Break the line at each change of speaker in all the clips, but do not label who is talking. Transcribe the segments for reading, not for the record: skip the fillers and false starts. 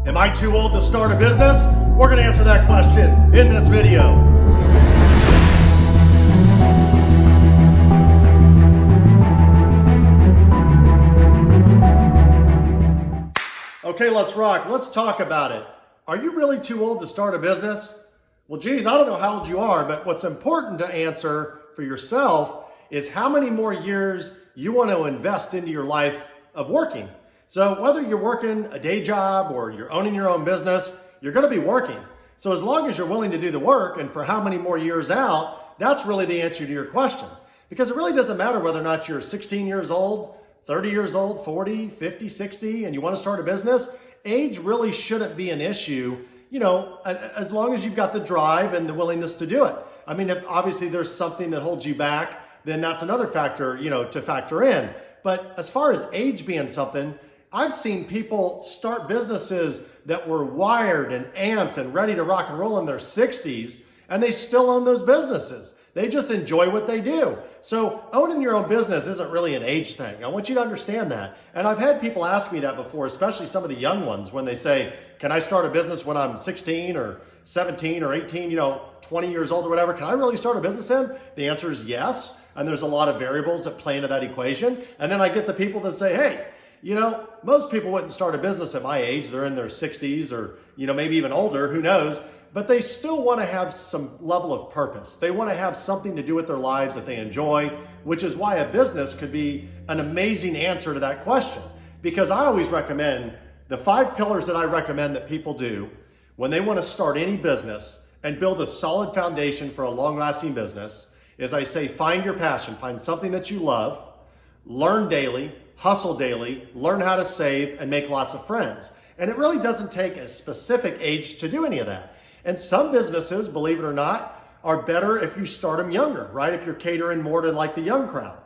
Am I too old to start a business? We're going to answer that question in this video. Okay, let's rock. Let's talk about it. Are you really too old to start a business? Well, geez, I don't know how old you are, but what's important to answer for yourself is how many more years you want to invest into your life of working. So whether you're working a day job or you're owning your own business, you're going to be working. So as long as you're willing to do the work and for how many more years out, that's really the answer to your question. Because it really doesn't matter whether or not you're 16 years old, 30 years old, 40, 50, 60, and you want to start a business. Age really shouldn't be an issue, as long as you've got the drive and the willingness to do it. I mean, if obviously there's something that holds you back, then that's another factor, to factor in. But as far as age being something, I've seen people start businesses that were wired and amped and ready to rock and roll in their 60s, and they still own those businesses. They just enjoy what they do. So owning your own business isn't really an age thing. I want you to understand that. And I've had people ask me that before, especially some of the young ones, when they say, can I start a business when I'm 16 or 17 or 18, 20 years old or whatever? Can I really start a business then? The answer is yes. And there's a lot of variables that play into that equation. And then I get the people that say, hey, most people wouldn't start a business at my age. They're in their 60s or, maybe even older, who knows? But they still want to have some level of purpose. They want to have something to do with their lives that they enjoy, which is why a business could be an amazing answer to that question. Because I always recommend the 5 pillars that I recommend that people do when they want to start any business and build a solid foundation for a long-lasting business is I say, find your passion, find something that you love, learn daily, hustle daily, learn how to save, and make lots of friends. And it really doesn't take a specific age to do any of that. And some businesses, believe it or not, are better if you start them younger, right? If you're catering more to like the young crowd.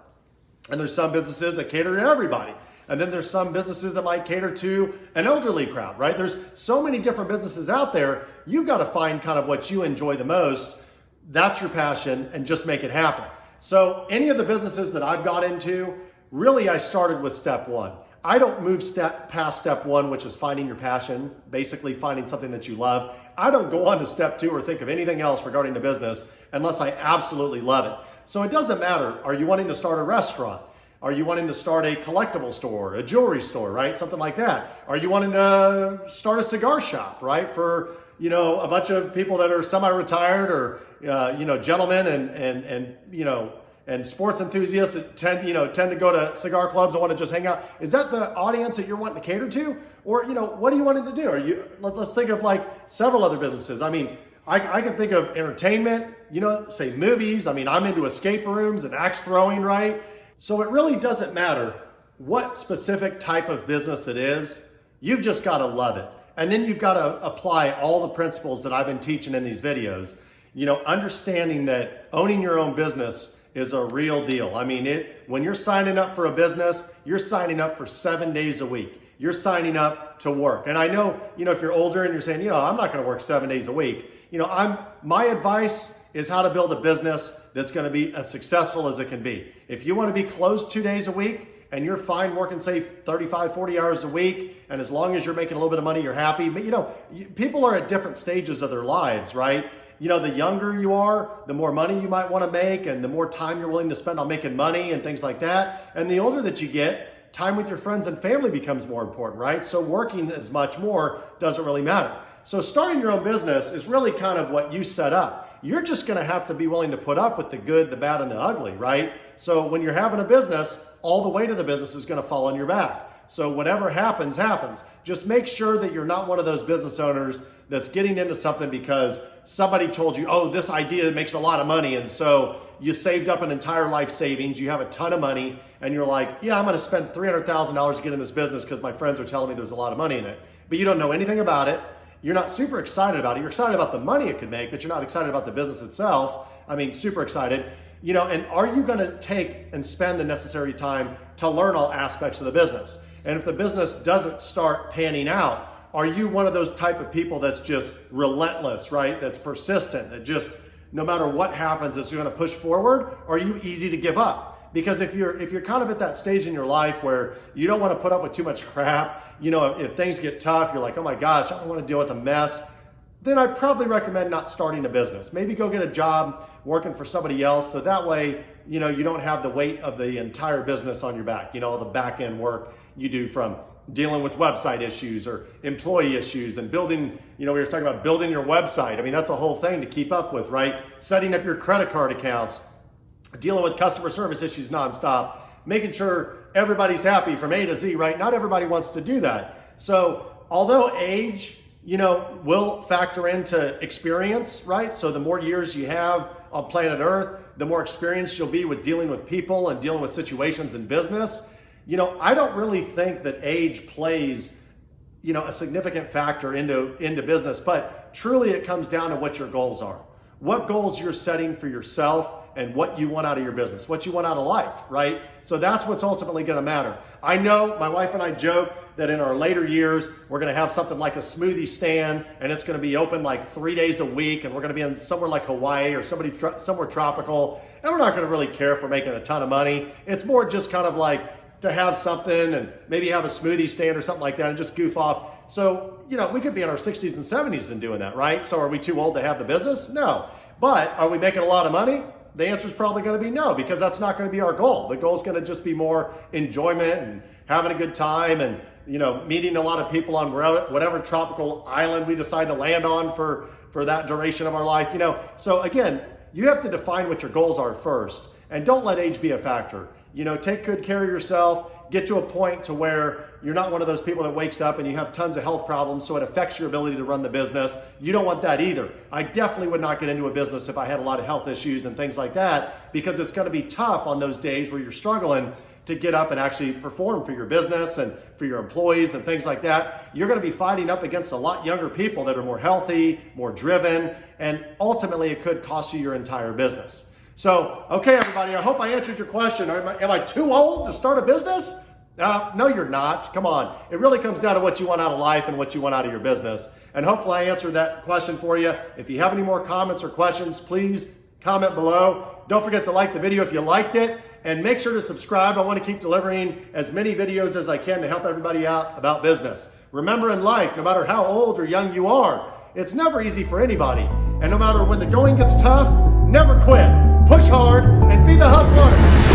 And there's some businesses that cater to everybody. And then there's some businesses that might cater to an elderly crowd, right? There's so many different businesses out there. You've got to find kind of what you enjoy the most. That's your passion, and just make it happen. So any of the businesses that I've got into, really, I started with step 1. I don't move past step 1, which is finding your passion, basically finding something that you love. I don't go on to step 2 or think of anything else regarding the business unless I absolutely love it. So it doesn't matter. Are you wanting to start a restaurant? Are you wanting to start a collectible store, a jewelry store, right? Something like that. Are you wanting to start a cigar shop, right? For, a bunch of people that are semi-retired or, gentlemen and sports enthusiasts that tend to go to cigar clubs and want to just hang out. Is that the audience that you're wanting to cater to? Or, what are you wanting to do? Let's think of like several other businesses. I mean, I can think of entertainment, say movies. I mean, I'm into escape rooms and axe throwing, right? So it really doesn't matter what specific type of business it is. You've just got to love it. And then you've got to apply all the principles that I've been teaching in these videos, understanding that owning your own business is a real deal. I mean, when you're signing up for a business, you're signing up for 7 days a week. You're signing up to work. And I know, if you're older and you're saying, I'm not going to work 7 days a week. My advice is how to build a business that's going to be as successful as it can be. If you want to be closed 2 days a week and you're fine working, say, 35, 40 hours a week, and as long as you're making a little bit of money, you're happy. But, people are at different stages of their lives, right? The younger you are, the more money you might want to make and the more time you're willing to spend on making money and things like that. And the older that you get, time with your friends and family becomes more important, right? So working as much more doesn't really matter. So starting your own business is really kind of what you set up. You're just going to have to be willing to put up with the good, the bad, and the ugly, right? So when you're having a business, all the weight of the business is going to fall on your back. So whatever happens, happens. Just make sure that you're not one of those business owners that's getting into something because somebody told you, oh, this idea makes a lot of money. And so you saved up an entire life savings. You have a ton of money and you're like, yeah, I'm going to spend $300,000 to get in this business because my friends are telling me there's a lot of money in it. But you don't know anything about it. You're not super excited about it. You're excited about the money it could make, but you're not excited about the business itself. I mean, super excited. And are you going to take and spend the necessary time to learn all aspects of the business? And if the business doesn't start panning out, are you one of those type of people that's just relentless, right? That's persistent, that just no matter what happens is going to push forward? Or are you easy to give up? Because if you're kind of at that stage in your life where you don't want to put up with too much crap, if things get tough, you're like, oh my gosh, I don't want to deal with a mess, then I'd probably recommend not starting a business. Maybe go get a job working for somebody else, so that way, you don't have the weight of the entire business on your back, all the back end work you do from dealing with website issues or employee issues and building, we were talking about building your website. I mean, that's a whole thing to keep up with, right? Setting up your credit card accounts, dealing with customer service issues nonstop, making sure everybody's happy from A to Z, right? Not everybody wants to do that. So although age, will factor into experience, right? So the more years you have on planet Earth, the more experience you'll be with dealing with people and dealing with situations in business. I don't really think that age plays, a significant factor into business, but truly it comes down to what your goals are. What goals you're setting for yourself and what you want out of your business, what you want out of life, right? So that's what's ultimately going to matter. I know my wife and I joke that in our later years, we're going to have something like a smoothie stand, and it's going to be open like 3 days a week, and we're going to be in somewhere like Hawaii or somewhere tropical, and we're not going to really care if we're making a ton of money. It's more just kind of like to have something and maybe have a smoothie stand or something like that and just goof off. So, we could be in our 60s and 70s and doing that, right? So are we too old to have the business? No. But are we making a lot of money? The answer is probably going to be no, because that's not going to be our goal. The goal is going to just be more enjoyment and having a good time and, meeting a lot of people on whatever tropical island we decide to land on for that duration of our life, So again, you have to define what your goals are first, and don't let age be a factor. Take good care of yourself, get to a point to where you're not one of those people that wakes up and you have tons of health problems, so it affects your ability to run the business. You don't want that either. I definitely would not get into a business if I had a lot of health issues and things like that, because it's going to be tough on those days where you're struggling to get up and actually perform for your business and for your employees and things like that. You're going to be fighting up against a lot younger people that are more healthy, more driven, and ultimately it could cost you your entire business. So, okay, everybody, I hope I answered your question. Am I too old to start a business? No, you're not. Come on. It really comes down to what you want out of life and what you want out of your business. And hopefully I answered that question for you. If you have any more comments or questions, please comment below. Don't forget to like the video if you liked it, and make sure to subscribe. I want to keep delivering as many videos as I can to help everybody out about business. Remember, in life, no matter how old or young you are, it's never easy for anybody. And no matter when the going gets tough, never quit. Push hard and be the hustler.